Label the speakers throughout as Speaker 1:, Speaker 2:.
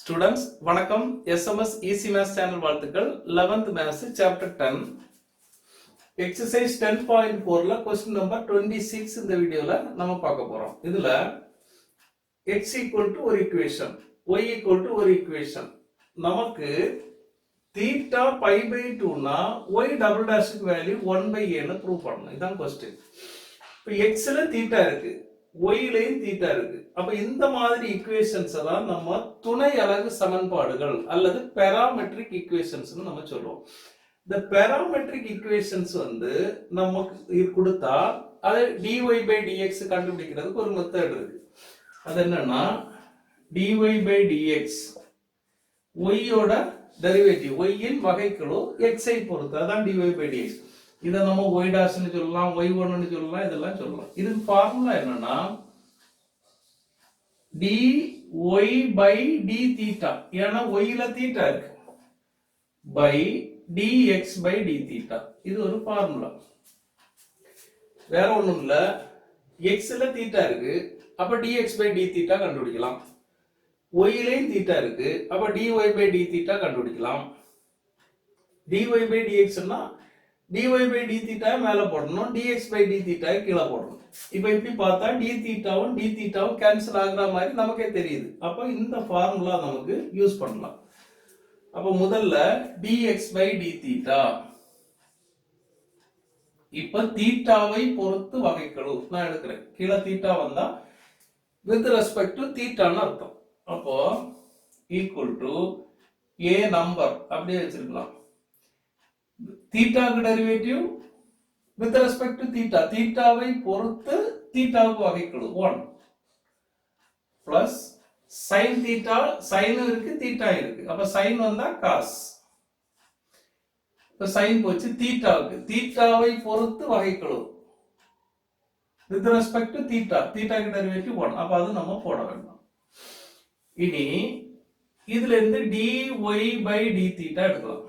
Speaker 1: Students வணக்கம். SMS easy maths channel வாழ்த்துக்கள். 11th maths chapter 10 exercise 10.4ல क्वेश्चन நம்பர் 26 இந்த வீடியோல நம்ம பார்க்க போறோம். இதுல x = ஒரு ஈக்குவேஷன், y = ஒரு ஈக்குவேஷன். நமக்கு θ π/2 னா y டபுள் டாஷ்க்கு வேல்யூ 1/a ன்னு ப்ரூவ் பண்ணனும். இதான் क्वेश्चन. இப்போ x ல θ இருக்கு, y லயும் θ இருக்கு. அப்ப இந்த மாதிரி ஈக்குவேஷன்ஸ் தான் நம்ம துணை அலகு சமன்பாடுகள் அல்லது பாராமெட்ரிக் ஈக்குவேஷன்ஸ் நம்ம சொல்லுவோம். இந்த பாராமெட்ரிக் ஈக்குவேஷன்ஸ் நமக்கு கொடுத்தா அதை dy/dx கண்டுபிடிக்கிறதுக்கு ஒரு மெத்தட் இருக்கு. அது என்னன்னா dy/dx y யோட டெரிவேட்டிவ், y இன் வகைக்கெழு x ஐ பொறுத்து, அதான் dy/dx. இதை நம்ம y' ன்னு சொல்லலாம், y1 ன்னு சொல்லலாம், இதெல்லாம் சொல்லலாம். இதுக்கு ஃபார்முலா என்னன்னா dy/dθ, ஏன்னா y ல θ இருக்கு, by dx/dθ. இது ஒரு ஃபார்முலா, வேற ஒண்ணும் இல்ல. x ல θ இருக்கு, அப்ப dx/dθ கண்டுபிடிக்கலாம். y லயும் θ இருக்கு, அப்ப dy/dθ கண்டுபிடிக்கலாம். dy/dx னா dy/dθ மேல போடணும், dx/dθ கீழே போடணும். இப்போ இப்படி பார்த்தா dθவும் dθவும் கேன்சல் ஆகுற மாதிரி நமக்கே தெரியுது. அப்போ இந்த ஃபார்முலா நமக்கு யூஸ் பண்ணலாம். அப்போ முதல்ல dx/dθ, இப்போ தீட்டாவை பொறுத்து வகைக்கெழு நான் எடுக்கிறேன். கீழே தீட்டா வந்தா வித் ரெஸ்பெக்ட் டு தீட்டான்னு அர்த்தம். அப்போ ஈக்குவல் டு a நம்பர் அப்படியே வச்சிருக்கலாம். தீட்டாக்கு derivative with respect to theta, தீட்டாவை பொறுத்து தீட்டாவுக்கு வகைக்கெழு 1 plus sin theta, sin இருக்கு தீட்டா இருக்கு, அப்ப sin வந்தா cos. இப்ப sin போச்சு, தீட்டாவுக்கு தீட்டாவை பொறுத்து வகைக்கெழு with respect to theta, தீட்டாக்கு டெரிவேட்டிவ் 1, அப்ப அது நம்ம போட வேண்டாம். இனி இதுல இருந்து dy/dθ எடுக்கலாம்.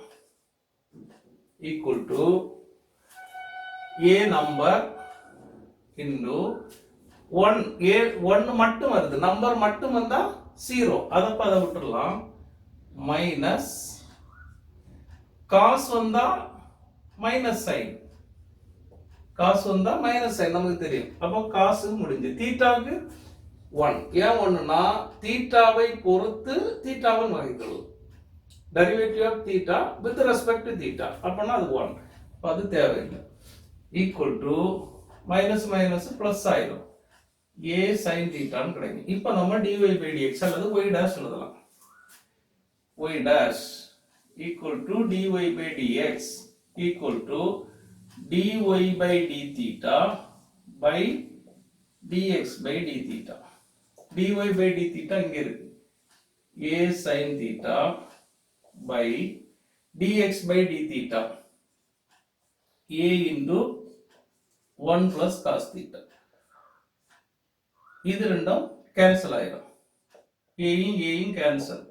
Speaker 1: equal to a number into 1, a 1 மட்டும் வருது, நம்பர் மட்டும் வந்தா 0, அதை விட்டுறலாம். மைனஸ் cos வந்தா மைனஸ் sin, cos வந்தா மைனஸ் sin நமக்கு தெரியும். அப்போ cos முடிஞ்சு. தீட்டாவுக்கு 1, ஏன் 1னா தீட்டாவை பொறுத்து தீட்டாவின் வகைக்கெழு, derivative of theta with respect to theta, அப்பனா அது 1, அப்ப அது தேவையில்லை. Equal to minus minus plus ஆயிடும், a sin தீட்டான்னு கிடைக்கும். இப்போ நம்ம dy/dx அல்லது y' எழுதலாம். y' equal to dy/dx equal to dy/dθ by dx/dθ. dy/dθ இங்க இருக்கு, a sin theta by dx/dθ, a into 1 plus cos theta. இது ரெண்டும் கேன்சல் ஆயிடும், a cancel,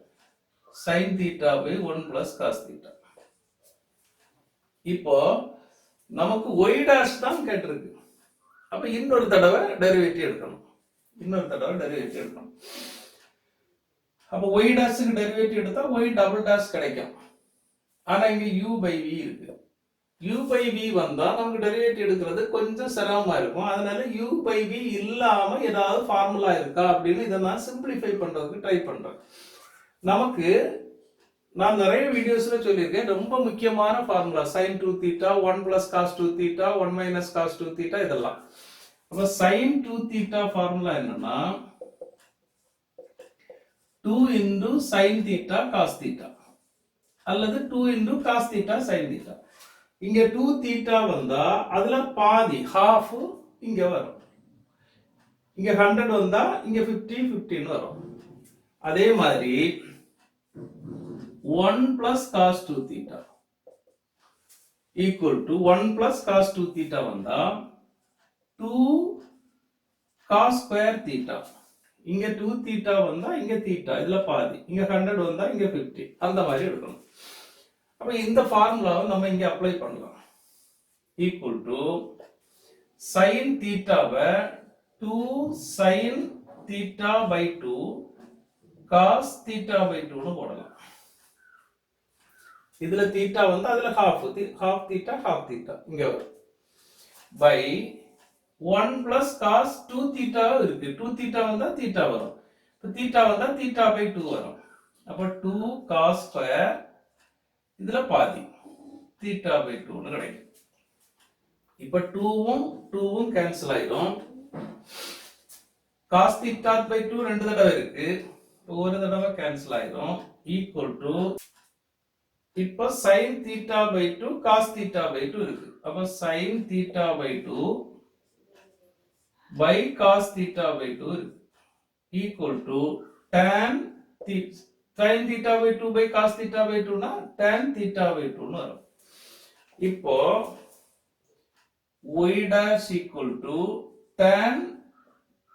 Speaker 1: sin theta by 1 plus cos theta. இப்போ நமக்கு y' தான் கேட்டிருக்கு. அப்ப இன்னொரு தடவை டெரிவேட்டிவ் எடுக்கணும், அப்ப y' க்கு டெரிவேட்டிவ் எடுத்தா y டபுள் டாஷ் கிடைக்கும். ஆனா இங்க u/v இருக்கு, u/v வந்தா நமக்கு டெரிவேட்டிவ் எடுக்கிறது கொஞ்சம் சிரமமா இருக்கும். அதனால u/v இல்லாம ஏதாவது ஃபார்முலா இருக்கா அப்படின்னு இதை நான் சிம்பிளிஃபை பண்றதுக்கு ட்ரை பண்றேன். நமக்கு நான் நிறைய வீடியோஸ்ல சொல்லியிருக்கேன், ரொம்ப முக்கியமான formula sin 2θ, 1 plus cos 2θ, 1 minus cos 2θ, இதெல்லாம். அப்ப sin 2θ ஃபார்முலா என்னன்னா 2 into sin theta cos theta அல்லது 2 into cos theta sin theta. இங்க 2θ வந்தா அதுல பாதி half இங்க வரும், இங்க 100 வந்தா இங்க 50 வரும். அதே மாதிரி 1 plus cos 2θ equal to 1 plus cos 2θ வந்தா 2 cos square theta. இங்க 2θ வந்தா இங்க θ, இதுல பாதி, இங்க 100 வந்தா இங்க 50, அந்த மாதிரி எடுக்கணும். அப்ப இந்த ஃபார்முலாவை நம்ம இங்க அப்ளை பண்ணலாம். Equal to sin θவை 2 sin θ by 2 cos theta by 2 னு போடலாம். இதுல theta வந்து அதுல half theta இங்க வரும் by 1 plus cos 2 theta இருக்கு. 2 theta வந்தா theta வரும். இப்ப theta வந்தா theta by 2 வரும். அப்ப 2 cos square இதுல பாதி theta by 2 னு கிடைக்கும். இப்ப 2வும் கேன்சல் ஆயிடும். cos theta by 2 ரெண்டு தடவை இருக்கு. ஒரு தடவை கேன்சல் ஆயிடும். equal to இப்ப sin theta by 2 cos theta by 2 இருக்கு. அப்ப sin theta by 2 by cos theta by 2 இருக்கு. equal to tan theta by 2 by cos theta by 2 னா tan theta by 2 னு வரும். இப்போ y dash equal to tan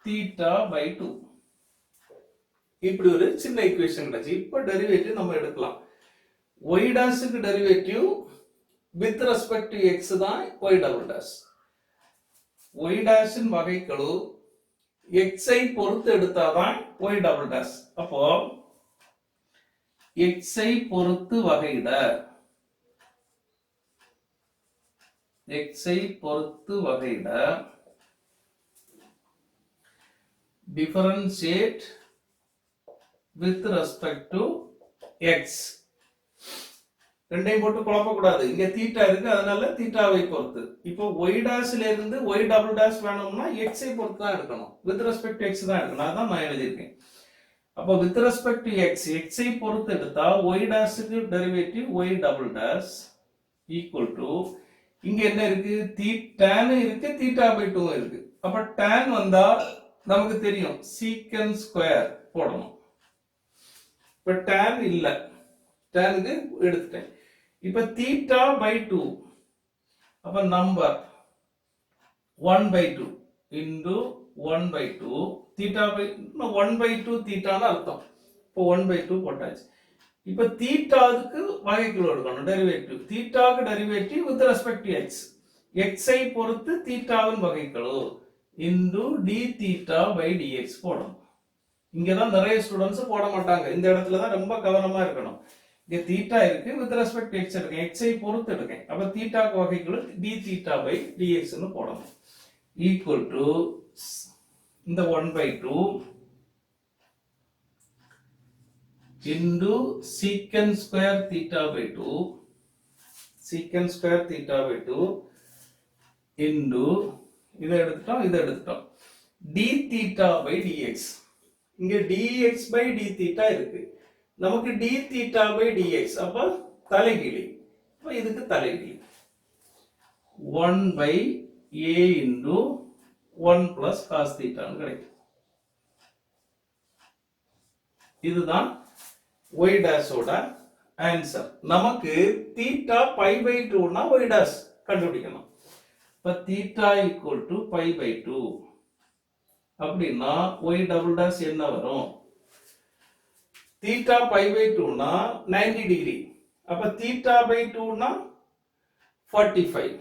Speaker 1: theta by 2. இப்படி ஒரு சின்ன ஈக்குவேஷன் கிடைச்சு. இப்போ டெரிவேட்டிவ் நம்ம எடுக்கலாம். y dash க்கு derivative with respect to x தான் y double dash. y dash இன் வகைக்கெழு x ஐ பொறுத்து எடுத்தாதான் y double dash. அப்போ x ஐ பொறுத்து வகையிட differentiate with respect to x. ரெண்டையும் போட்டு குழப்ப கூடாது. இங்க தீட்டா இருக்கு, அதனால தீட்டாவை பொறுத்து. இப்போ y டாஷ்ல இருந்து y டபுள் டாஷ் வேணும்னா x ஐ பொறுத்து தான் எடுக்கணும். with respect to x தான் எடுக்கணும். அதான் நான் எழுதியிருக்கேன். அப்போ with respect to x ஐ பொறுத்து எடுத்தா y டாஷ்க்கு derivative y double dash equal to இங்க என்ன இருக்கு? tan இருக்கு, தீட்டா பை 2 இருக்கு. அப்ப tan வந்தா நமக்கு தெரியும் secant ஸ்கொயர் போடணும். இப்ப tan இல்ல, tanக்கு எடுத்துட்டேன். இப்ப theta by 2 அப்ப number 1 by 2 into 1 by 2 theta by 1 by 2 theta னு அர்த்தம். இப்போ 1 by 2 போட்டாச்சு. இப்ப தீட்டாவுக்கு வகைக்கெழு எடுக்கணும் டெரிவேட்டிவ். தீட்டாவுக்கு derivative with respect to x. x ஐ பொறுத்து தீட்டாவின் வகைக்கெழு into d theta by dx போடணும். இங்கதான் நிறைய ஸ்டூடண்ட்ஸ் போட மாட்டாங்க. இந்த இடத்துல தான் ரொம்ப கவனமா இருக்கணும். இங்க தீட்டா இருக்கு, with respect to x எடுக்கேன், x ஐ பொறுத்து எடுக்கேன். அப்ப தீட்டாக்கு வகைக்கெழு d theta by dx னு போடணும். equal to இந்த 1 by 2 into secant square theta by 2 into இதை எடுத்துட்டோம் d theta by dx. இங்க dx by d theta இருக்கு, நமக்கு d theta by dx. அப்ப தலைகீழி. அப்ப இதுக்கு தலைகீழி 1 by a into 1 plus cos theta னு கிடைக்கும். இதுதான் y dash ஓட ஆன்சர். நமக்கு theta pi by 2 னா y dash கண்டுபிடிக்கணும். இப்ப theta equal to pi by 2 அப்படின்னா y double dash என்ன வரும்? theta pi by 2 னா 90 டிகிரி. அப்ப theta by 2 னா 45.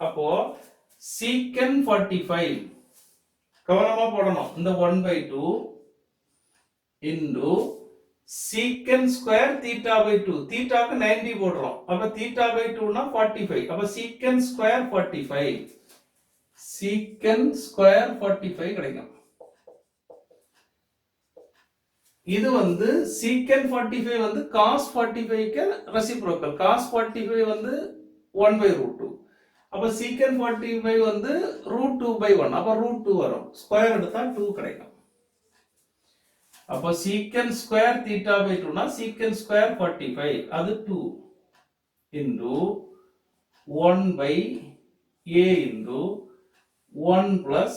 Speaker 1: அப்போ secant 45 கவனமா போடணும். இந்த 1 by 2 into secant square theta by 2. thetaக்கு 90 போடுறோம். அப்ப theta by 2 னா 45. அப்ப secant square 45. secant square 45 கிடைக்கும். இது வந்து secant 45 வந்து cos 45 க்கு ரெசிப்ரோக்கல். cos 45 வந்து 1 by root 2. அப்ப secant 45 வந்து root 2 by 1. அப்ப root 2 வரும். ஸ்கொயர் எடுத்தா 2 கிடைக்கும். அப்ப secant square theta by 2 னா secant square 45 அது 2 into 1 by a into 1 plus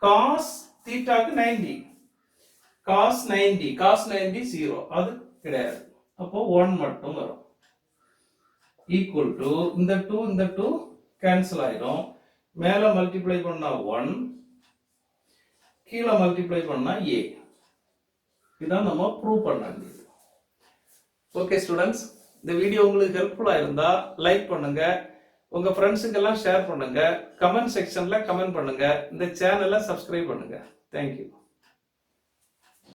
Speaker 1: cos theta க்கு 90. cos 90 0 அது கிடையாது. அப்போ 1 மட்டும் வரும். equal to இந்த 2 கேன்சல் ஆயிடும். மேல மல்டிப்ளை பண்ணா 1, கீழ மல்டிப்ளை பண்ணா a. இதான் நம்ம ப்ரூவ் பண்ண வேண்டியது. ஓகே ஸ்டூடெண்ட்ஸ், இந்த வீடியோ உங்களுக்கு ஹெல்ப்ஃபுல்லா இருந்தா லைக் பண்ணுங்க, உங்க ஃப்ரெண்ட்ஸுக்கு எல்லாம் ஷேர் பண்ணுங்க, கமெண்ட் செக்ஷன்ல கமெண்ட் பண்ணுங்க, இந்த சேனலை சப்ஸ்கிரைப் பண்ணுங்க. தேங்க்யூ.